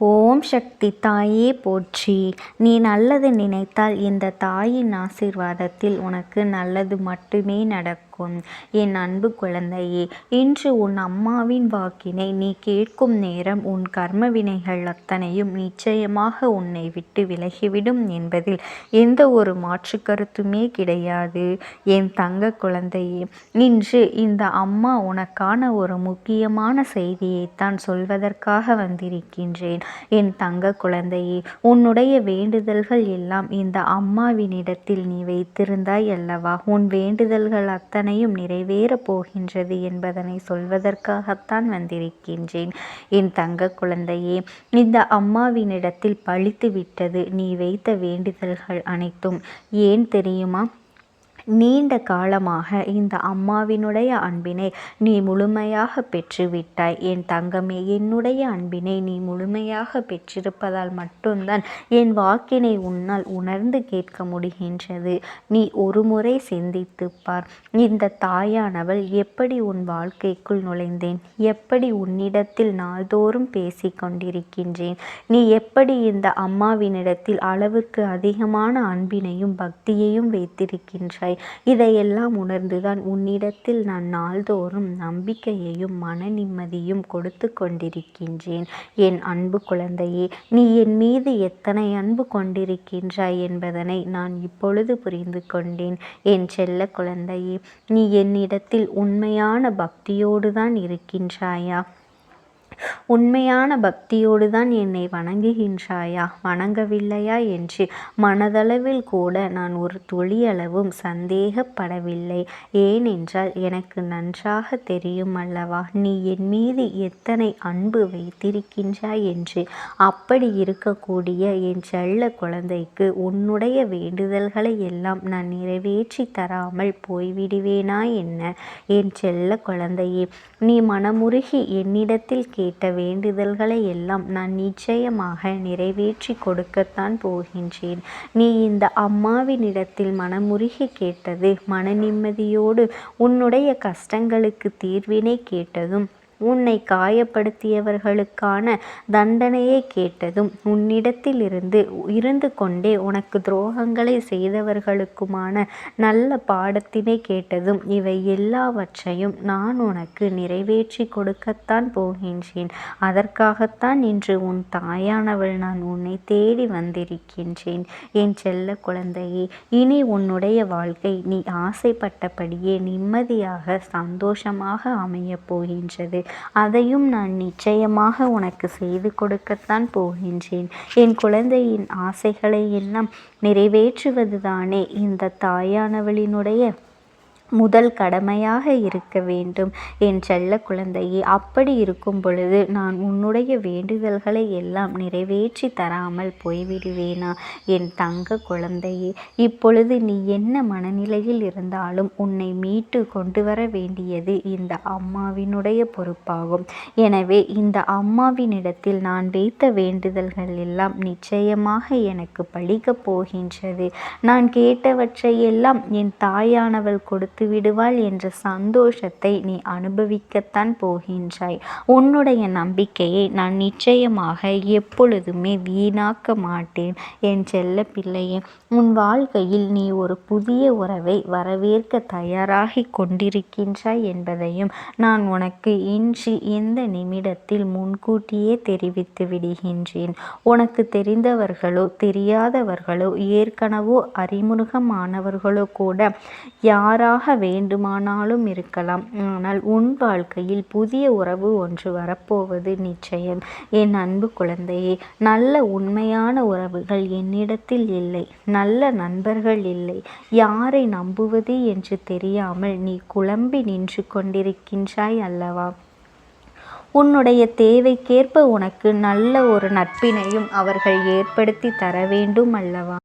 ஓம் சக்தி தாயே போற்றி. நீ நல்லது நினைத்தால் இந்த தாயின் ஆசீர்வாதத்தில் உனக்கு நல்லது மட்டுமே நடக்கும். என் அன்பு குழந்தையே, இன்று உன் அம்மாவின் வாக்கினை நீ கேட்கும் நேரம் உன் கர்ம வினைகள் அத்தனையும் நிச்சயமாக உன்னை விட்டு விலகிவிடும் என்பதில் எந்த ஒரு மாற்று கருத்துமே கிடையாது. என் தங்க குழந்தையே, இன்று இந்த அம்மா உனக்கான ஒரு முக்கியமான செய்தியைத்தான் சொல்வதற்காக வந்திருக்கின்றேன். என் தங்க குழந்தையே, உன்னுடைய வேண்டுதல்கள் எல்லாம் இந்த அம்மாவினிடத்தில் நீ வைத்திருந்தாய் அல்லவா? உன் வேண்டுதல்கள் அத்தனையும் நிறைவேறப் போகின்றது என்பதனை சொல்வதற்காகத்தான் வந்திருக்கின்றேன். என் தங்க குழந்தையே, இந்த அம்மாவினிடத்தில் பழித்து விட்டது நீ வைத்த வேண்டுதல்கள் அனைத்தும். ஏன் தெரியுமா? நீண்ட காலமாக இந்த அம்மாவினுடைய அன்பினை நீ முழுமையாக பெற்றுவிட்டாய். என் தங்கமே, என்னுடைய அன்பினை நீ முழுமையாக பெற்றிருப்பதால் மட்டும்தான் என் வாக்கினை உன்னால் உணர்ந்து கேட்க முடிகின்றது. நீ ஒரு முறை சிந்தித்து பார். இந்த தாயானவள் எப்படி உன் வாழ்க்கைக்குள் நுழைந்தேன், எப்படி உன்னிடத்தில் நாள்தோறும் பேசி கொண்டிருக்கின்றேன், நீ எப்படி இந்த அம்மாவினிடத்தில் அளவுக்கு அதிகமான அன்பினையும் பக்தியையும் வைத்திருக்கின்றாய். இதையெல்லாம் உணர்ந்துதான் உன்னிடத்தில் நான் நாள்தோறும் நம்பிக்கையையும் மன நிம்மதியும் கொடுத்து கொண்டிருக்கின்றேன். என் அன்பு குழந்தையே, நீ என் மீது எத்தனை அன்பு கொண்டிருக்கின்றாய் என்பதனை நான் இப்பொழுது புரிந்து கொண்டேன். என் செல்ல குழந்தையே, நீ என்னிடத்தில் உண்மையான பக்தியோடு தான் இருக்கின்றாயா? உண்மையான பக்தியோடு தான் என்னை வணங்குகின்றாயா, வணங்கவில்லையா என்று மனதளவில் கூட நான் ஒரு துளியளவும் சந்தேகப்படவில்லை. ஏனென்றால் எனக்கு நன்றாக தெரியும் அல்லவா நீ என் மீது எத்தனை அன்பு வைத்திருக்கின்றாய் என்று. அப்படி இருக்கக்கூடிய என் செல்ல குழந்தைக்கு உன்னுடைய வேண்டுதல்களை எல்லாம் நான் நிறைவேற்றி தராமல் போய்விடுவேனா என்ன? என் செல்ல குழந்தையே, நீ மனமுருகி என்னிடத்தில் கேட்ட வேண்டுதல்களை எல்லாம் நான் நிச்சயமாக நிறைவேற்றி கொடுக்கத்தான் போகின்றேன். நீ இந்த அம்மாவினிடத்தில் மனமுருகி கேட்டது மன நிம்மதியோடு உன்னுடைய கஷ்டங்களுக்கு தீர்வினை கேட்டதும், உன்னை காயப்படுத்தியவர்களுக்கான தண்டனையை கேட்டதும், உன்னிடத்தில் இருந்து கொண்டே உனக்கு துரோகங்களை செய்தவர்களுக்குமான நல்ல பாடத்தினை கேட்டதும், இவை எல்லாவற்றையும் நான் உனக்கு நிறைவேற்றி கொடுக்கத்தான் போகின்றேன். அதற்காகத்தான் இன்று உன் தாயானவள் நான் உன்னை தேடி வந்திருக்கின்றேன். என் செல்ல குழந்தையே, இனி உன்னுடைய வாழ்க்கை நீ ஆசைப்பட்டபடியே நிம்மதியாக சந்தோஷமாக அமையப் போகின்றது. அதையும் நான் நிச்சயமாக உனக்கு செய்து கொடுக்கத்தான் போகின்றேன். என் குழந்தையின் ஆசைகளை எல்லாம் நிறைவேற்றுவதுதானே இந்த தாயானவளினுடைய முதல் கடமையாக இருக்க வேண்டும். என் செல்ல குழந்தையே, அப்படி இருக்கும் பொழுது நான் உன்னுடைய வேண்டுதல்களை எல்லாம் நிறைவேற்றி தராமல் போய்விடுவேனா? என் தங்க குழந்தையே, இப்பொழுது நீ என்ன மனநிலையில் இருந்தாலும் உன்னை மீட்டு கொண்டு வர வேண்டியது இந்த அம்மாவினுடைய பொறுப்பாகும். எனவே இந்த அம்மாவினிடத்தில் நான் வைத்த வேண்டுதல்கள் எல்லாம் நிச்சயமாக எனக்கு பலிக்கப் போகின்றது. நான் கேட்டவற்றையெல்லாம் என் தாயானவள் கொடுத்து விடுவாள் என்ற சந்தோஷத்தை நீ அனுபவிக்கத்தான் போகின்றாய். உன்னுடைய நம்பிக்கையை நான் நிச்சயமாக எப்பொழுதுமே வீணாக்க மாட்டேன். என் செல்ல பிள்ளையே, உன் வாழ்க்கையில் நீ ஒரு புதிய உறவை வரவேற்க தயாராகி கொண்டிருக்கின்றாய் என்பதையும் நான் உனக்கு இன்று இந்த நிமிடத்தில் முன்கூட்டியே தெரிவித்து விடுகின்றேன். உனக்கு தெரிந்தவர்களோ தெரியாதவர்களோ ஏற்கனவோ அறிமுகமானவர்களோ கூட யாராக வேண்டுமானாலும் இருக்கலாம். ஆனால் உன் வாழ்க்கையில் புதிய உறவு ஒன்று வரப்போவது நிச்சயம். என் அன்பு குழந்தையே, நல்ல உண்மையான உறவுகள் என்னிடத்தில் இல்லை, நல்ல நண்பர்கள் இல்லை. யாரை நம்புவது என்று தெரியாமல் நீ குழம்பி நின்று கொண்டிருக்கின்றாய் அல்லவா? உன்னுடைய தேவைக்கேற்ப உனக்கு நல்ல ஒரு நட்பினையும் அவர்கள் ஏற்படுத்தி தர வேண்டும் அல்லவா?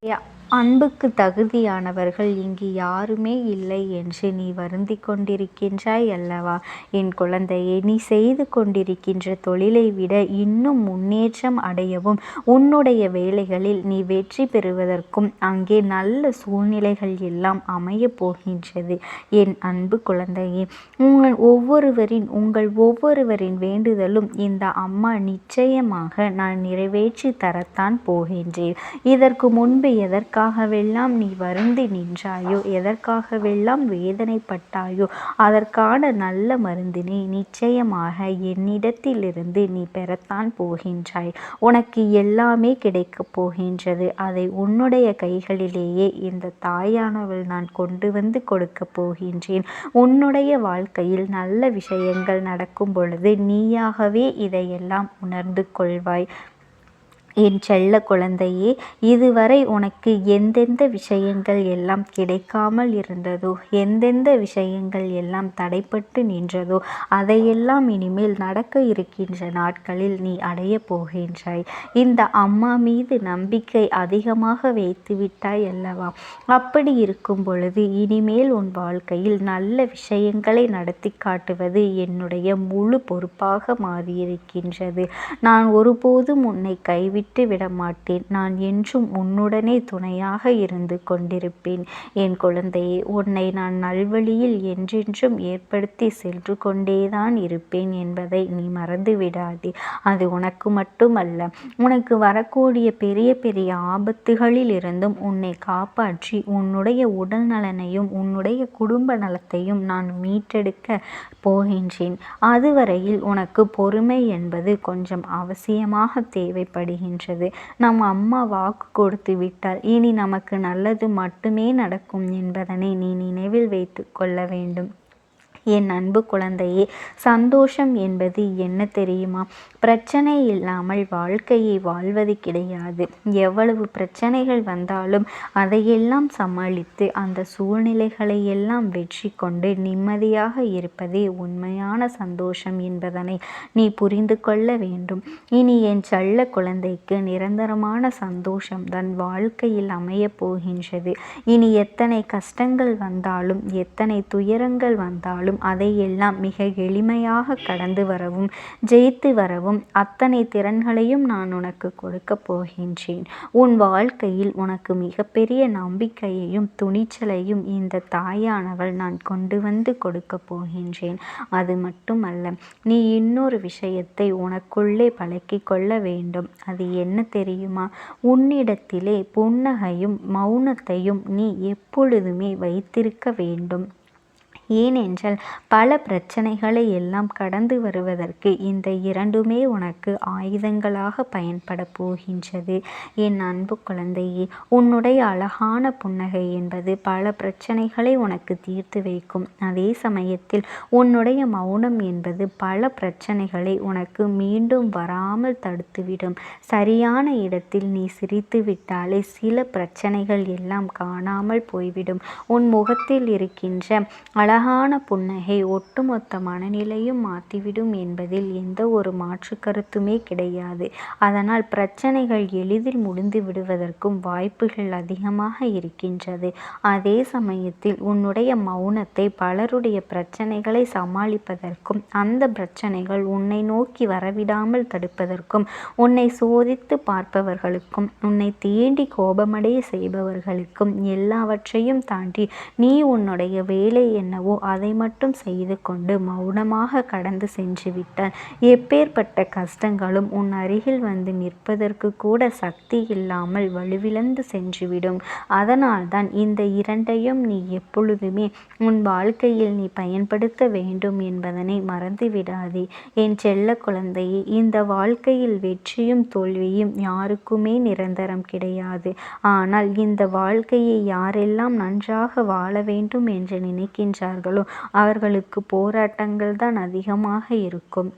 அன்புக்கு தகுதியானவர்கள் இங்கு யாருமே இல்லை என்று நீ வருந்தி கொண்டிருக்கின்றாய் அல்லவா? என் குழந்தையே, நீ செய்து கொண்டிருக்கின்ற தொழிலை விட இன்னும் முன்னேற்றம் அடையவும் உன்னுடைய வேலைகளில் நீ வெற்றி பெறுவதற்கும் அங்கே நல்ல சூழ்நிலைகள் எல்லாம் அமையப் போகின்றது. என் அன்பு குழந்தையே, உங்கள் ஒவ்வொருவரின் வேண்டுதலும் இந்த அம்மா நிச்சயமாக நான் நிறைவேற்றி தரத்தான் போகின்றேன். இதற்கு முன்பு எதற்காகவெல்லாம் நீ வருந்தி நின்றாயோ, எதற்காகவெல்லாம் வேதனைப்பட்டாயோ, அதற்கான நல்ல மருந்தினை நிச்சயமாக என்னிடத்திலிருந்து நீ பெறத்தான் போகின்றாய். உனக்கு எல்லாமே கிடைக்கப் போகின்றது. அதை உன்னுடைய கைகளிலேயே இந்த தாயானவள் நான் கொண்டு வந்து கொடுக்கப் போகின்றேன். உன்னுடைய வாழ்க்கையில் நல்ல விஷயங்கள் நடக்கும் பொழுது நீயாகவே இதையெல்லாம் உணர்ந்து கொள்வாய். என் செல்ல குழந்தையே, இதுவரை உனக்கு எந்தெந்த விஷயங்கள் எல்லாம் கிடைக்காமல் இருந்ததோ, எந்தெந்த விஷயங்கள் எல்லாம் தடைப்பட்டு நின்றதோ, அதையெல்லாம் இனிமேல் நடக்க இருக்கின்ற நாட்களில் நீ அடைய போகின்றாய். இந்த அம்மா மீது நம்பிக்கை அதிகமாக வைத்து விட்டாய் அல்லவா? அப்படி இருக்கும் பொழுது இனிமேல் உன் வாழ்க்கையில் நல்ல விஷயங்களை நடத்தி காட்டுவது என்னுடைய முழு பொறுப்பாக மாறியிருக்கின்றது. நான் ஒருபோதும் உன்னை கைவிட்டு விட மாட்டேன். நான் என்றும் உன்னுடனே துணையாக இருந்து கொண்டிருப்பேன். என் குழந்தையே, உன்னை நான் நல்வழியில் என்றென்றும் ஏற்படுத்தி சென்று கொண்டேதான் இருப்பேன் என்பதை நீ மறந்து விடாதே. அது உனக்கு மட்டுமல்ல, உனக்கு வரக்கூடிய பெரிய பெரிய ஆபத்துகளில் இருந்தும் உன்னை காப்பாற்றி உன்னுடைய உடல் நலனையும் உன்னுடைய குடும்ப நலத்தையும் நான் மீட்டெடுக்க போகின்றேன். அதுவரையில் உனக்கு பொறுமை என்பது கொஞ்சம் அவசியமாக தேவைப்படுகின்றது. நம் அம்மா வாக்கு கொடுத்து விட்டால் இனி நமக்கு நல்லது மட்டுமே நடக்கும் என்பதனை நீ நினைவில் வைத்து கொள்ள வேண்டும். என் அன்பு குழந்தையே, சந்தோஷம் என்பது என்ன தெரியுமா? பிரச்சனை இல்லாமல் வாழ்க்கையை வாழ்வது கிடையாது. எவ்வளவு பிரச்சனைகள் வந்தாலும் அதையெல்லாம் சமாளித்து அந்த சூழ்நிலைகளை எல்லாம் வெற்றி கொண்டு நிம்மதியாக இருப்பதே உண்மையான சந்தோஷம் என்பதனை நீ புரிந்து கொள்ள வேண்டும். இனி என் செல்ல குழந்தைக்கு நிரந்தரமான சந்தோஷம் தன் வாழ்க்கையில் அமையப் போகின்றது. இனி எத்தனை கஷ்டங்கள் வந்தாலும், எத்தனை துயரங்கள் வந்தாலும் அதையெல்லாம் மிக எளிமையாக கடந்து வரவும் ஜெயித்து வரவும் அத்தனை திறன்களையும் நான் உனக்கு கொடுக்க போகின்றேன். உன் வாழ்க்கையில் உனக்கு மிகப்பெரிய நம்பிக்கையையும் துணிச்சலையும் இந்த தாயானவள் நான் கொண்டு வந்து கொடுக்க போகின்றேன். அது மட்டுமல்ல, நீ இன்னொரு விஷயத்தை உனக்குள்ளே பழக்கி கொள்ள வேண்டும். அது என்ன தெரியுமா? உன்னிடத்திலே புன்னகையும் மௌனத்தையும் நீ எப்பொழுதுமே வைத்திருக்க வேண்டும். ஏனென்றால் பல பிரச்சனைகளை எல்லாம் கடந்து வருவதற்கு இந்த இரண்டுமே உனக்கு ஆயுதங்களாக பயன்பட போகின்றது. என் அன்பு குழந்தையே, உன்னுடைய அழகான புன்னகை என்பது பல பிரச்சனைகளை உனக்கு தீர்த்து வைக்கும். அதே சமயத்தில் உன்னுடைய மௌனம் என்பது பல பிரச்சனைகளை உனக்கு மீண்டும் வராமல் தடுத்துவிடும். சரியான இடத்தில் நீ சிரித்து விட்டாலே சில பிரச்சனைகள் எல்லாம் காணாமல் போய்விடும். உன் முகத்தில் இருக்கின்ற அழகான புன்னகை ஒட்டுமொத்த மனநிலையும் மாற்றிவிடும் என்பதில் எந்த ஒரு மாற்று கருத்துமே கிடையாது. அதனால் பிரச்சனைகள் எளிதில் முடிந்து விடுவதற்கும் வாய்ப்புகள் அதிகமாக இருக்கின்றது. அதே சமயத்தில் உன்னுடைய மௌனத்தை பலருடைய பிரச்சனைகளை சமாளிப்பதற்கும், அந்த பிரச்சனைகள் உன்னை நோக்கி வரவிடாமல் தடுப்பதற்கும், உன்னை சோதித்து பார்ப்பவர்களுக்கும், உன்னை தேண்டி கோபமடைய செய்பவர்களுக்கும் எல்லாவற்றையும் தாண்டி நீ உன்னுடைய வேலை என்னவோ அதை மட்டும் செய்து கொண்டு மௌனமாக கடந்து சென்று விட்டால் எப்பேற்பட்ட கஷ்டங்களும் உன் அருகில் வந்து நிற்பதற்கு கூட சக்தி இல்லாமல் வலுவிழந்து சென்றுவிடும். அதனால்தான் இந்த இரண்டையும் நீ எப்பொழுதுமே உன் வாழ்க்கையில் நீ பயன்படுத்த வேண்டும் என்பதனை மறந்து விடாதே. என் செல்ல குழந்தையே, இந்த வாழ்க்கையில் வெற்றியும் தோல்வியும் யாருக்குமே நிரந்தரம் கிடையாது. ஆனால் இந்த வாழ்க்கையை யாரெல்லாம் நன்றாக வாழ வேண்டும் என்று நினைக்கின்றார்களோ அவர்களுக்கு போராட்டங்கள் தான் அதிகமாக இருக்கும்.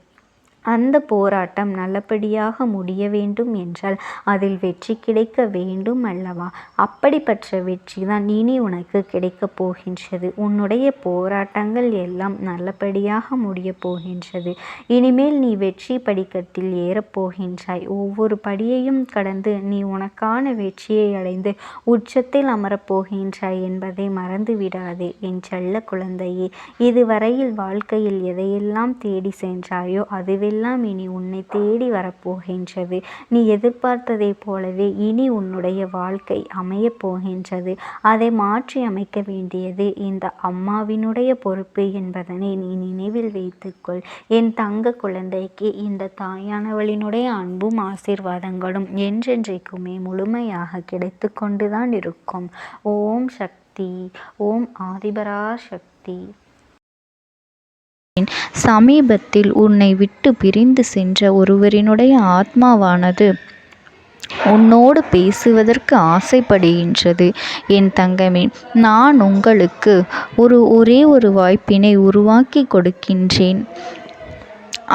அந்த போராட்டம் நல்லபடியாக முடிய வேண்டும் என்றால் அதில் வெற்றி கிடைக்க வேண்டும் அல்லவா? அப்படிப்பட்ட வெற்றி தான் இனி உனக்கு கிடைக்கப் போகின்றது. உன்னுடைய போராட்டங்கள் எல்லாம் நல்லபடியாக முடியப் போகின்றது. இனிமேல் நீ வெற்றி படிக்கட்டில் ஏறப்போகின்றாய். ஒவ்வொரு படியையும் கடந்து நீ உனக்கான வெற்றியை அடைந்து உச்சத்தில் அமரப்போகின்றாய் என்பதை மறந்து விடாதே என் செல்ல குழந்தையே. இதுவரையில் வாழ்க்கையில் எதையெல்லாம் தேடி சென்றாயோ அதுவெல்லாம் இனி உன்னை தேடி வரப்போகின்றது. நீ எதிர்பார்த்ததை போலவே இனி உன்னுடைய வாழ்க்கை அமையப் போகின்றது. அதை மாற்றி அமைக்க வேண்டியது இந்த அம்மாவினுடைய பொறுப்பு என்பதனை நீ நினைவில் வைத்துக்கொள். என் தங்க குழந்தைக்கு இந்த தாயானவளினுடைய அன்பும் ஆசீர்வாதங்களும் என்றென்றைக்குமே முழுமையாக கிடைத்து கொண்டுதான் இருக்கும். ஓம் சக்தி. ஓம் ஆதிபரா சக்தி. சமீபத்தில் உன்னை விட்டு பிரிந்து சென்ற ஒருவரினுடைய ஆத்மாவானது உன்னோடு பேசுவதற்கு ஆசைப்படுகின்றது. என் தங்கமே, நான் உங்களுக்கு ஒரே ஒரு வாய்ப்பினை உருவாக்கி கொடுக்கின்றேன்.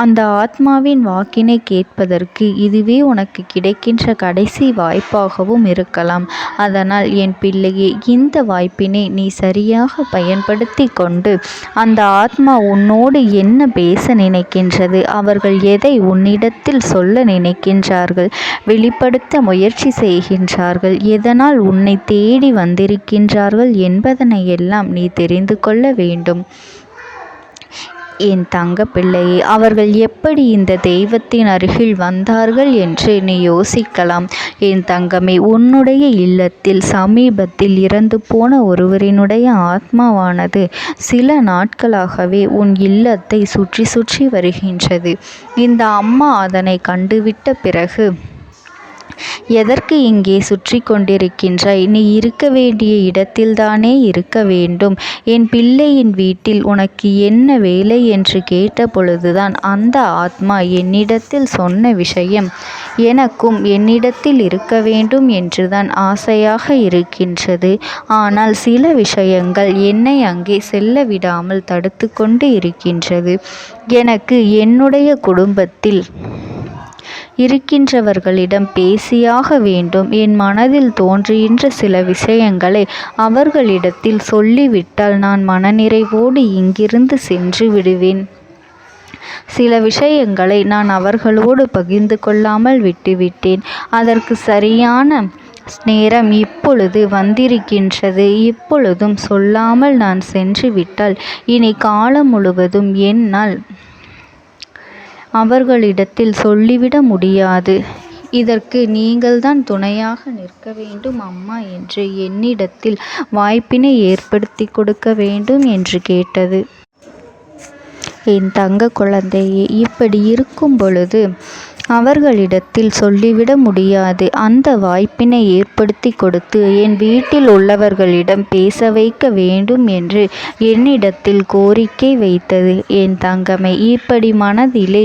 அந்த ஆத்மாவின் வாக்கினை கேட்பதற்கு இதுவே உனக்கு கிடைக்கின்ற கடைசி வாய்ப்பாகவும் இருக்கலாம். அதனால் என் பிள்ளையே, இந்த வாய்ப்பினை நீ சரியாக பயன்படுத்தி கொண்டு அந்த ஆத்மா உன்னோடு என்ன பேச நினைக்கின்றது, அவர்கள் எதை உன்னிடத்தில் சொல்ல நினைக்கின்றார்கள், வெளிப்படுத்த முயற்சி செய்கின்றார்கள், எதனால் உன்னை தேடி வந்திருக்கின்றார்கள் என்பதனை எல்லாம் நீ தெரிந்து கொள்ள வேண்டும். என் தங்க பிள்ளையே, அவர்கள் எப்படி இந்த தெய்வத்தின் அருகில் வந்தார்கள் என்று நீ யோசிக்கலாம். என் தங்கமே, உன்னுடைய இல்லத்தில் சமீபத்தில் இறந்து போன ஒருவரினுடைய ஆத்மாவானது சில நாட்களாகவே உன் இல்லத்தை சுற்றி சுற்றி வருகின்றது. இந்த அம்மா அதனை கண்டுவிட்ட பிறகு, எதற்கு இங்கே சுற்றி கொண்டிருக்கின்றாய்? நீ இருக்க வேண்டிய இடத்தில்தானே இருக்க வேண்டும். என் பிள்ளையின் வீட்டில் உனக்கு என்ன வேலை என்று கேட்ட பொழுதுதான் அந்த ஆத்மா என்னிடத்தில் சொன்ன விஷயம், எனக்கும் என்னிடத்தில் இருக்க வேண்டும் என்றுதான் ஆசையாக இருக்கின்றது. ஆனால் சில விஷயங்கள் என்னை அங்கே செல்ல விடாமல் தடுத்து கொண்டு இருக்கின்றது. எனக்கு என்னுடைய குடும்பத்தில் இருக்கின்றவர்களிடம் பேசியாக வேண்டும். என் மனதில் தோன்றுகின்ற சில விஷயங்களை அவர்களிடத்தில் சொல்லிவிட்டால் நான் மனநிறைவோடு இங்கிருந்து சென்று விடுவேன். சில விஷயங்களை நான் அவர்களோடு பகிர்ந்து கொள்ளாமல் விட்டுவிட்டேன். அதற்கு சரியான நேரம் இப்பொழுது வந்திருக்கின்றது. இப்பொழுதும் சொல்லாமல் நான் சென்று விட்டால் இனி காலம் முழுவதும் என்னால் அவர்களிடத்தில் சொல்லிவிட முடியாது. இதற்கு நீங்கள்தான் துணையாக நிற்க வேண்டும் அம்மா என்று என்னிடத்தில் வாய்ப்பினை ஏற்படுத்தி கொடுக்க வேண்டும் என்று கேட்டது. என் தங்க குழந்தையே, இப்படி இருக்கும் பொழுது அவர்களிடத்தில் சொல்லிவிட முடியாது. அந்த வாய்ப்பினை ஏற்படுத்தி கொடுத்து என் வீட்டில் உள்ளவர்களிடம் பேச வைக்க வேண்டும் என்று என்னிடத்தில் கோரிக்கை வைத்தது. என் தங்கமே, இப்படி மனதிலே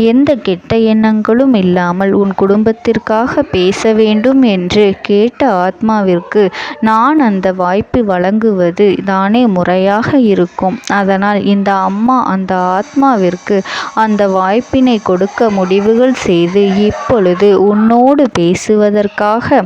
எந்த கெட்ட எண்ணங்களும் இல்லாமல் உன் குடும்பத்திற்காக பேச வேண்டும் என்று கேட்ட ஆத்மாவிற்கு நான் அந்த வாய்ப்பு வழங்குவது தானே முறையாக இருக்கும். அதனால் இந்த அம்மா அந்த ஆத்மாவிற்கு அந்த வாய்ப்பினை கொடுக்க முடிவுகள் செய்து இப்பொழுது உன்னோடு பேசுவதற்காக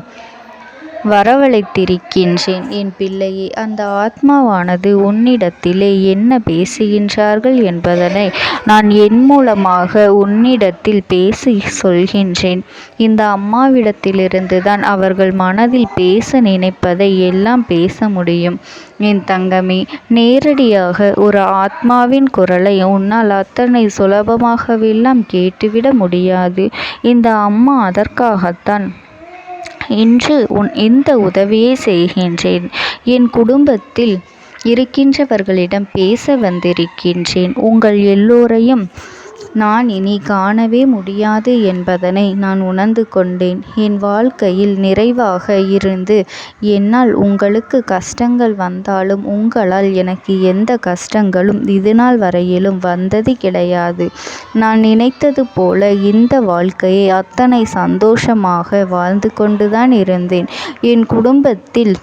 வரவழைத்திருக்கின்றேன். என் பிள்ளையே, அந்த ஆத்மாவானது உன்னிடத்திலே என்ன பேசுகின்றார்கள் என்பதனை நான் என் மூலமாக உன்னிடத்தில் பேசி சொல்கின்றேன். இந்த அம்மாவிடத்திலிருந்து தான் அவர்கள் மனதில் பேச நினைப்பதை எல்லாம் பேச முடியும். என் தங்கமே, நேரடியாக ஒரு ஆத்மாவின் குரலை உன்னால் அத்தனை சுலபமாகவெல்லாம் கேட்டுவிட முடியாது. இந்த அம்மா அதற்காகத்தான் இன்று இந்த உதவியை செய்கின்றேன். என் குடும்பத்தில் இருக்கின்றவர்களிடம் பேச வந்திருக்கின்றேன். உங்கள் எல்லோரையும் நான் இனி காணவே முடியாது என்பதனை நான் உணர்ந்து கொண்டேன். என் வாழ்க்கையில் நிறைவாக இருந்து என்னால் உங்களுக்கு கஷ்டங்கள் வந்தாலும் உங்களால் எனக்கு எந்த கஷ்டங்களும் இதுநாள் வரையிலும் வந்தது கிடையாது. நான் நினைத்தது போல இந்த வாழ்க்கையை அத்தனை சந்தோஷமாக வாழ்ந்து கொண்டுதான் இருந்தேன். என் குடும்பத்தில்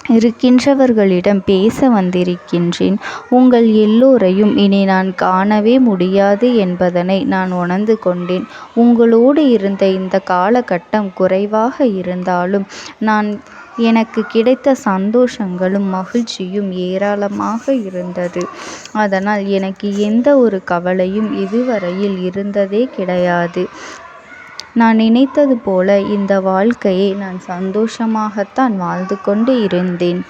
இருக்கின்றவர்களிடம் பேச வந்திருக்கின்றேன். உங்கள் எல்லோரையும் இனி நான் காணவே முடியாது என்பதனை நான் உணர்ந்து கொண்டேன். உங்களோடு இருந்த இந்த காலகட்டம் குறைவாக இருந்தாலும் எனக்கு கிடைத்த சந்தோஷங்களும் மகிழ்ச்சியும் ஏராளமாக இருந்தது. அதனால் எனக்கு எந்த ஒரு கவலையும் இதுவரையில் இருந்ததே கிடையாது. நான் நினைத்தது போல இந்த வாழ்க்கையை நான் சந்தோஷமாகத்தான் வாழ்ந்து கொண்டு இருந்தேன்.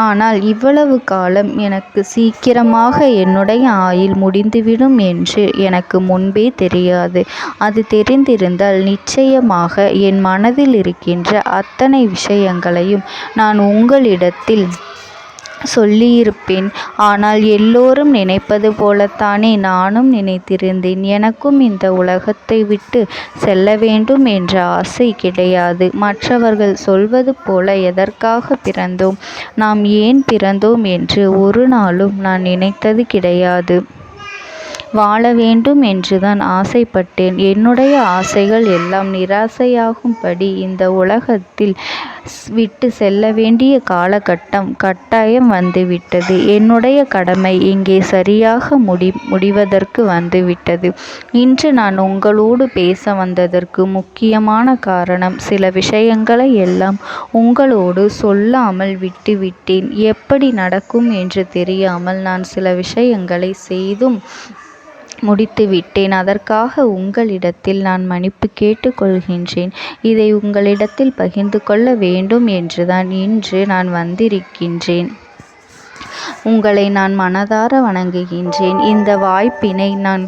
ஆனால் இவ்வளவு காலம் எனக்கு சீக்கிரமாக என்னுடைய ஆயுள் முடிந்துவிடும் என்று எனக்கு முன்பே தெரியாது. அது தெரிந்திருந்தால் நிச்சயமாக என் மனதில் இருக்கின்ற அத்தனை விஷயங்களையும் நான் உங்களிடத்தில் சொல்லியிருப்பேன். ஆனால் எல்லோரும் நினைப்பது போலத்தானே நானும் நினைத்திருந்தேன். எனக்கும் இந்த உலகத்தை விட்டு செல்ல வேண்டும் என்ற ஆசை கிடையாது. மற்றவர்கள் சொல்வது போல எதற்காக பிறந்தோம், நாம் ஏன் பிறந்தோம் என்று ஒரு நாளும் நான் நினைத்தது கிடையாது. வாழ வேண்டும் என்றுதான் ஆசைப்பட்டேன். என்னுடைய ஆசைகள் எல்லாம் நிராசையாகும்படி இந்த உலகத்தில் விட்டு செல்ல வேண்டிய காலகட்டம் கட்டாயம் வந்துவிட்டது. என்னுடைய கடமை இங்கே சரியாக முடிவதற்கு வந்துவிட்டது. இன்று நான் உங்களோடு பேச வந்ததற்கு முக்கியமான காரணம், சில விஷயங்களை எல்லாம் உங்களோடு சொல்லாமல் விட்டுவிட்டேன். எப்படி நடக்கும் என்று தெரியாமல் நான் சில விஷயங்களை செய்தும் முடித்துவிட்டேன். அதற்காக உங்களிடத்தில் நான் மன்னிப்பு கேட்டுக்கொள்கின்றேன். இதை உங்களிடத்தில் பகிர்ந்து கொள்ள வேண்டும் என்றுதான் இன்று நான் வந்திருக்கின்றேன். உங்களை நான் மனதார வணங்குகின்றேன். இந்த வாய்ப்பினை நான்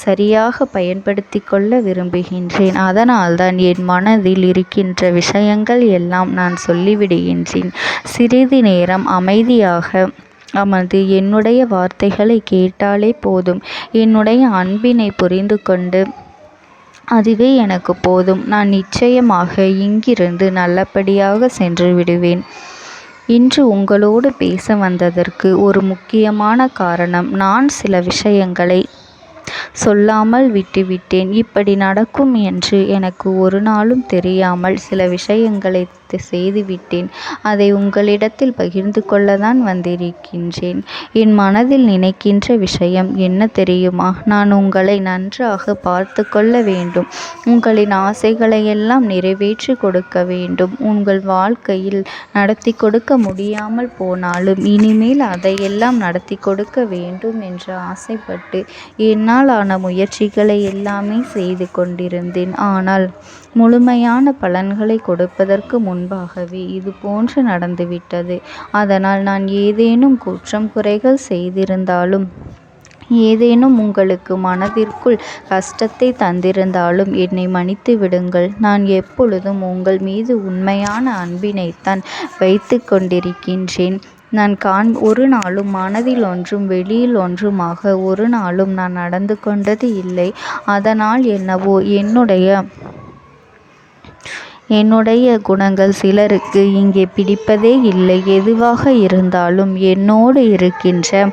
சரியாக பயன்படுத்தி கொள்ள விரும்புகின்றேன். அதனால்தான் என் மனதில் இருக்கின்ற விஷயங்கள் எல்லாம் நான் சொல்லிவிடுகின்றேன். சிறிது நேரம் அமைதியாக அமர்ந்து என்னுடைய வார்த்தைகளை கேட்டாலே போதும். என்னுடைய அன்பினை புரிந்து கொண்டு அதுவே எனக்கு போதும். நான் நிச்சயமாக இங்கிருந்து நல்லபடியாக சென்று விடுவேன். இன்று உங்களோடு பேச வந்ததற்கு ஒரு முக்கியமான காரணம், நான் சில விஷயங்களை சொல்லாமல் விட்டுவிட்டேன். இப்படி நடக்கும் என்று எனக்கு ஒரு நாளும் தெரியாமல் சில விஷயங்களை செய்துவிட்டேன். அதை உங்களிடத்தில் பகிர்ந்து கொள்ளத்தான் வந்திருக்கின்றேன். என் மனதில் நினைக்கின்ற விஷயம் என்ன தெரியுமா? நான் உங்களை நன்றாக பார்த்து கொள்ள வேண்டும். உங்களின் ஆசைகளை எல்லாம் நிறைவேற்றி கொடுக்க வேண்டும். உங்கள் வாழ்க்கையில் நடத்தி கொடுக்க முடியாமல் போனாலும் இனிமேல் அதையெல்லாம் நடத்தி கொடுக்க வேண்டும் என்று ஆசைப்பட்டு என்னால் ஆன முயற்சிகளை எல்லாமே செய்து கொண்டிருந்தேன். ஆனால் முழுமையான பலன்களை கொடுப்பதற்கு முன்பாகவே இது போன்று நடந்துவிட்டது. அதனால் நான் ஏதேனும் குற்றம் குறைகள் செய்திருந்தாலும், ஏதேனும் உங்களுக்கு மனதிற்குள் கஷ்டத்தை தந்திருந்தாலும் என்னை மன்னித்து விடுங்கள். நான் எப்பொழுதும் உங்கள் மீது உண்மையான அன்பினைத்தான் வைத்து கொண்டிருக்கின்றேன். நான் ஒரு நாளும் மனதில் ஒன்றும் வெளியில் ஒன்றுமாக ஒரு நாளும் நான் நடந்து கொண்டது இல்லை. அதனால் என்னவோ என்னுடைய குணங்கள் சிலருக்கு இங்கே பிடிப்பதே இல்லை. எதுவாக இருந்தாலும் என்னோடு இருக்கின்ற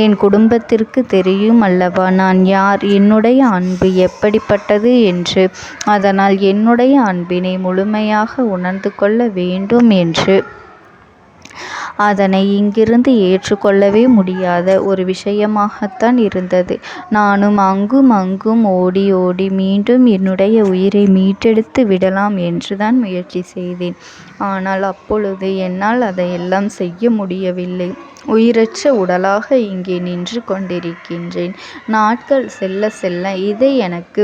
என் குடும்பத்திற்கு தெரியும் அல்லவா நான் யார், என்னுடைய அன்பு எப்படிப்பட்டது என்று. அதனால் என்னுடைய அன்பினை முழுமையாக உணர்ந்து கொள்ள வேண்டும் என்று அதனை இங்கிருந்து ஏற்றுக்கொள்ளவே முடியாத ஒரு விஷயமாகத்தான் இருந்தது. நானும் அங்கும் அங்கும் ஓடி ஓடி மீண்டும் என்னுடைய உயிரை மீட்டெடுத்து விடலாம் என்றுதான் முயற்சி செய்தேன். ஆனால் அப்பொழுது என்னால் அதையெல்லாம் செய்ய முடியவில்லை. உயிரற்ற உடலாக இங்கே நின்று கொண்டிருக்கின்றேன். நாட்கள் செல்ல செல்ல இதை எனக்கு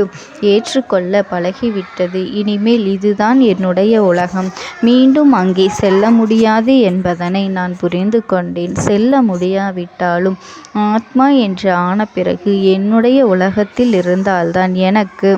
ஏற்றுக்கொள்ள பழகிவிட்டது. இனிமேல் இதுதான் என்னுடைய உலகம். மீண்டும் அங்கே செல்ல முடியாது என்பதனை நான் புரிந்து கொண்டேன். செல்ல முடியாவிட்டாலும் ஆத்மா என்று ஆன பிறகு என்னுடைய உலகத்தில் இருந்தால்தான் எனக்கு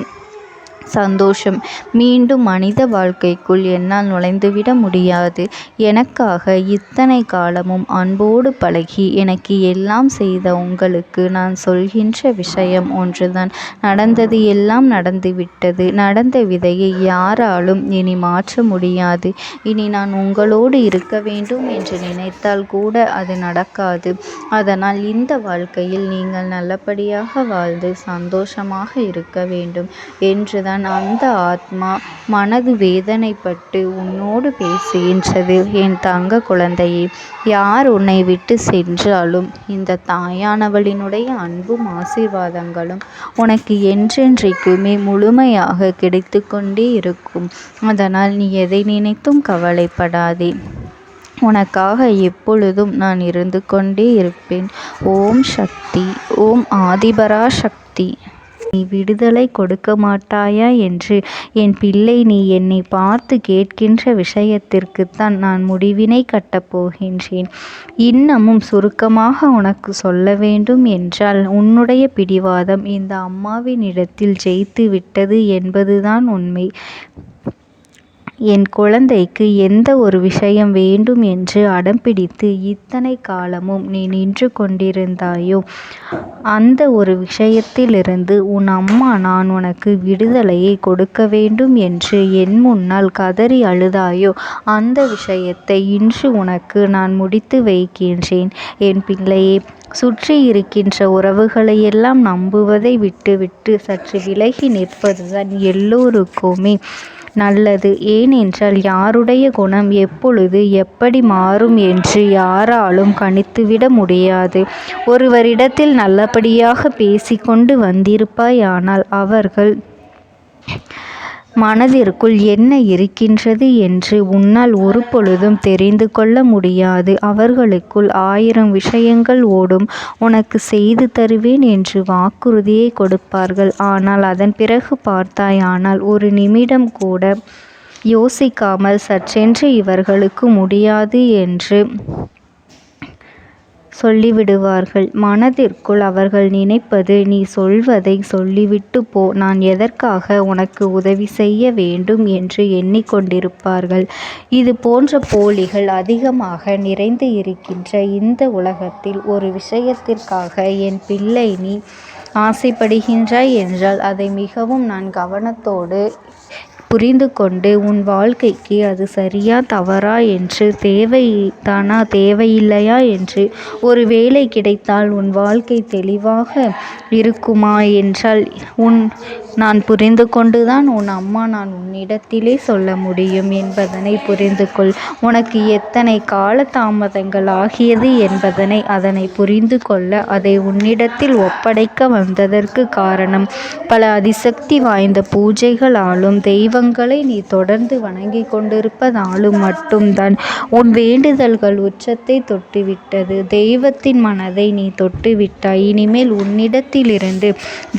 சந்தோஷம். மீண்டும் மனித வாழ்க்கைக்குள் என்னால் நுழைந்துவிட முடியாது. எனக்காக இத்தனை காலமும் அன்போடு பழகி எனக்கு எல்லாம் செய்த உங்களுக்கு நான் சொல்கின்ற விஷயம் ஒன்றுதான். நடந்தது எல்லாம் நடந்துவிட்டது. நடந்த விதையை யாராலும் இனி மாற்ற முடியாது. இனி நான் உங்களோடு இருக்க வேண்டும் என்று நினைத்தால் கூட அது நடக்காது. அதனால் இந்த வாழ்க்கையில் நீங்கள் நல்லபடியாக வாழ்ந்து சந்தோஷமாக இருக்க வேண்டும் என்றுதான் அப்போதுதான் அந்த ஆத்மா மனது வேதனைப்பட்டு உன்னோடு பேசுகின்றது. என் தங்க குழந்தையே, யார் உன்னை விட்டு சென்றாலும் இந்த தாயானவளினுடைய அன்பும் ஆசீர்வாதங்களும் உனக்கு என்றென்றைக்குமே முழுமையாக கிடைத்து கொண்டே இருக்கும். அதனால் நீ எதை நினைத்தும் கவலைப்படாதே. உனக்காக எப்பொழுதும் நான் இருந்து கொண்டே இருப்பேன். ஓம் சக்தி. ஓம் ஆதிபரா சக்தி. நீ விடுதலை கொடுக்க மாட்டாயா என்று என் பிள்ளை நீ என்னை பார்த்து கேட்கின்ற விஷயத்திற்குத்தான் நான் முடிவினை கட்டப் போகின்றேன். இன்னமும் சுருக்கமாக உனக்கு சொல்ல வேண்டும் என்றால், உன்னுடைய பிடிவாதம் இந்த அம்மாவினிடத்தில் ஜெயித்து விட்டது என்பதுதான் உண்மை. என் குழந்தைக்கு எந்த ஒரு விஷயம் வேண்டும் என்று அடம்பிடித்து இத்தனை காலமும் நீ நின்று கொண்டிருந்தாயோ, அந்த ஒரு விஷயத்திலிருந்து உன் அம்மா நான் உனக்கு விடுதலையை கொடுக்க வேண்டும் என்று என் முன்னால் கதறி அழுதாயோ, அந்த விஷயத்தை இன்று உனக்கு நான் முடித்து வைக்கின்றேன். என் பிள்ளையே, சுற்றி இருக்கின்ற உறவுகளையெல்லாம் நம்புவதை விட்டுவிட்டு சற்று விலகி நிற்பதுதான் எல்லோருக்குமே நல்லது. ஏனென்றால் யாருடைய குணம் எப்பொழுது எப்படி மாறும் என்று யாராலும் கணித்துவிட முடியாது. ஒருவரிடத்தில் நல்லபடியாக பேசிக்கொண்டு வந்திருப்பாயானால் அவர்கள் மனதிற்குள் என்ன இருக்கின்றது என்று உன்னால் ஒரு பொழுதும் தெரிந்து கொள்ள முடியாது. அவர்களுக்குள் 1000 விஷயங்கள் ஓடும். உனக்கு செய்து தருவேன் என்று வாக்குறுதியை கொடுப்பார்கள். ஆனால் அதன் பிறகு பார்த்தாயானால் ஒரு நிமிடம் கூட யோசிக்காமல் சற்றென்று இவர்களுக்கு முடியாது என்று சொல்லிவிடுவார்கள். மனதிற்குள் அவர்கள் நினைப்பது, நீ சொல்வதை சொல்லிவிட்டு போ, நான் எதற்காக உனக்கு உதவி செய்ய வேண்டும் என்று எண்ணிக்கொண்டிருப்பார்கள். இது போன்ற போலிகள் அதிகமாக நிறைந்து இருக்கின்ற இந்த உலகத்தில் ஒரு விஷயத்திற்காக என் பிள்ளை நீ ஆசைப்படுகின்றாய் என்றால் அதை மிகவும் நான் கவனத்தோடு புரிந்து கொண்டு உன் வாழ்க்கைக்கு அது சரியா தவறா என்று, தேவைதானா தேவையில்லையா என்று, ஒரு வேலை கிடைத்தால் உன் வாழ்க்கை தெளிவாக இருக்குமா என்றால் நான் புரிந்து கொண்டுதான் உன் அம்மா நான் உன்னிடத்திலே சொல்ல முடியும் என்பதனை புரிந்து கொள். உனக்கு எத்தனை கால தாமதங்கள் ஆகியது என்பதனை அதனை புரிந்து கொள்ள அதை உன்னிடத்தில் ஒப்படைக்க வந்ததற்கு காரணம், பல அதிசக்தி வாய்ந்த பூஜைகளாலும் தெய்வங்களை நீ தொடர்ந்து வணங்கி கொண்டிருப்பதாலும் மட்டும்தான் உன் வேண்டுதல்கள் உச்சத்தை தொட்டுவிட்டது. தெய்வத்தின் மனதை நீ தொட்டுவிட்டாய். இனிமேல் உன்னிடத்திலிருந்து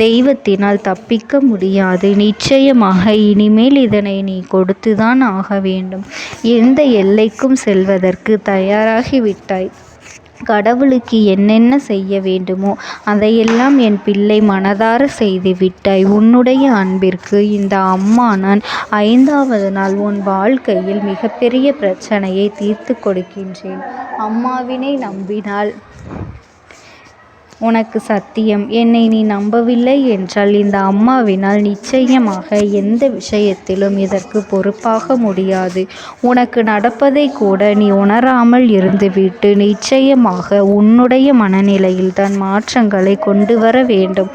தெய்வத்தினால் தப்பிக்க முடியாது. நிச்சயமாக இனிமேல் இதனை நீ கொடுத்துதான் ஆக வேண்டும். எந்த எல்லைக்கும் செல்வதற்கு தயாராகிவிட்டாய். கடவுளுக்கு என்னென்ன செய்ய வேண்டுமோ அதையெல்லாம் என் பிள்ளை மனதார செய்து விட்டாய். உன்னுடைய அன்பிற்கு இந்த அம்மா நான் 5வது நாள் உன் வாழ்க்கையில் மிகப்பெரிய பிரச்சனையை தீர்த்து கொடுக்கின்றேன். அம்மாவினை நம்பினால் உனக்கு சத்தியம். என்னை நீ நம்பவில்லை என்றால் இந்த அம்மாவினால் நிச்சயமாக எந்த விஷயத்திலும் இதற்கு பொறுப்பாக முடியாது. உனக்கு நடப்பதை கூட நீ உணராமல் இருந்துவிட்டு நிச்சயமாக உன்னுடைய மனநிலையில் தான் மாற்றங்களை கொண்டு வர வேண்டும்.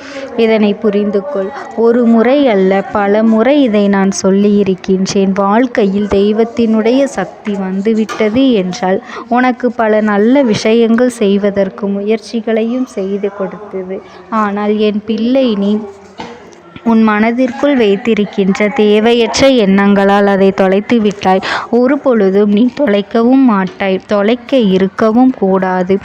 இதனை புரிந்து கொள். ஒரு முறை அல்ல, பல முறை இதை நான் சொல்லியிருக்கின்றேன். வாழ்க்கையில் தெய்வத்தினுடைய சக்தி வந்துவிட்டது என்றால் உனக்கு பல நல்ல விஷயங்கள் செய்வதற்கு முயற்சிகளையும் செய்து கொடுத்தது. ஆனால் என் பிள்ளை நீ உன் மனதிற்குள் வைத்திருக்கின்ற தேவையற்ற எண்ணங்களால் அதை தொலைத்து விட்டாய். ஒரு பொழுதும் நீ தொலைக்கவும் மாட்டாய். தொலைக்க இருக்கவும் கூடாது.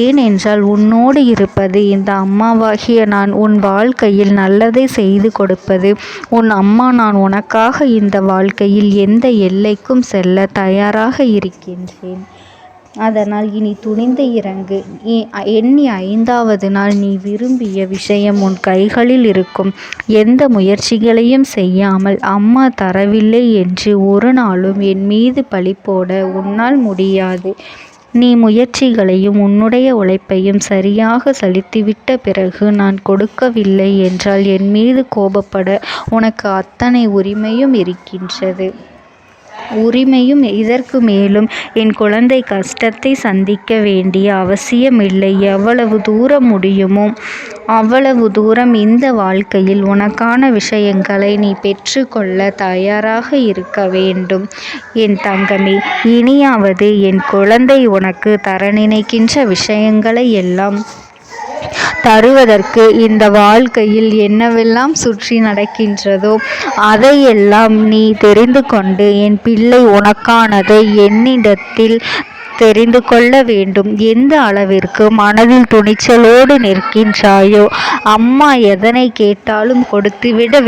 ஏனென்றால் உன்னோடு இருப்பது இந்த அம்மாவாகிய நான். உன் வாழ்க்கையில் நல்லதை செய்து கொடுப்பது உன் அம்மா நான். உனக்காக இந்த வாழ்க்கையில் எந்த எல்லைக்கும் செல்ல தயாராக இருக்கின்றேன். அதனால் இனி துணிந்து இறங்கு. எண்ணி 5வது நாள் நீ விரும்பிய விஷயம் உன் கைகளில் இருக்கும். எந்த முயற்சிகளையும் செய்யாமல் அம்மா தரவில்லை என்று ஒரு நாளும் என் மீது பழி போட உன்னால் முடியாது. நீ முயற்சிகளையும் உன்னுடைய உழைப்பையும் சரியாக செலுத்திவிட்ட பிறகு நான் கொடுக்கவில்லை என்றால் என் மீது கோபப்பட உனக்கு அத்தனை உரிமையும் இருக்கின்றது. இதற்கு மேலும் என் குழந்தை கஷ்டத்தை சந்திக்க வேண்டிய அவசியமில்லை. எவ்வளவு தூரம் முடியுமோ அவ்வளவு தூரம் இந்த வாழ்க்கையில் உனக்கான விஷயங்களை நீ பெற்றுக்கொள்ள தயாராக இருக்க வேண்டும். என் தங்கமே, இனியாவது என் குழந்தை உனக்கு தர நினைக்கின்ற விஷயங்களை எல்லாம் தருவதற்கு இந்த வாழ்க்கையில் என்னவெல்லாம் சுற்றி நடக்கின்றதோ அதையெல்லாம் நீ தெரிந்து கொண்டு என் பிள்ளை உனக்கானதை என்னிடத்தில் தெரிந்து கொள்ள வேண்டும். எந்த அளவிற்கு மனதில் துணிச்சலோடு நிற்கின்றாயோ, அம்மா எதனை கேட்டாலும் கொடுத்துவிட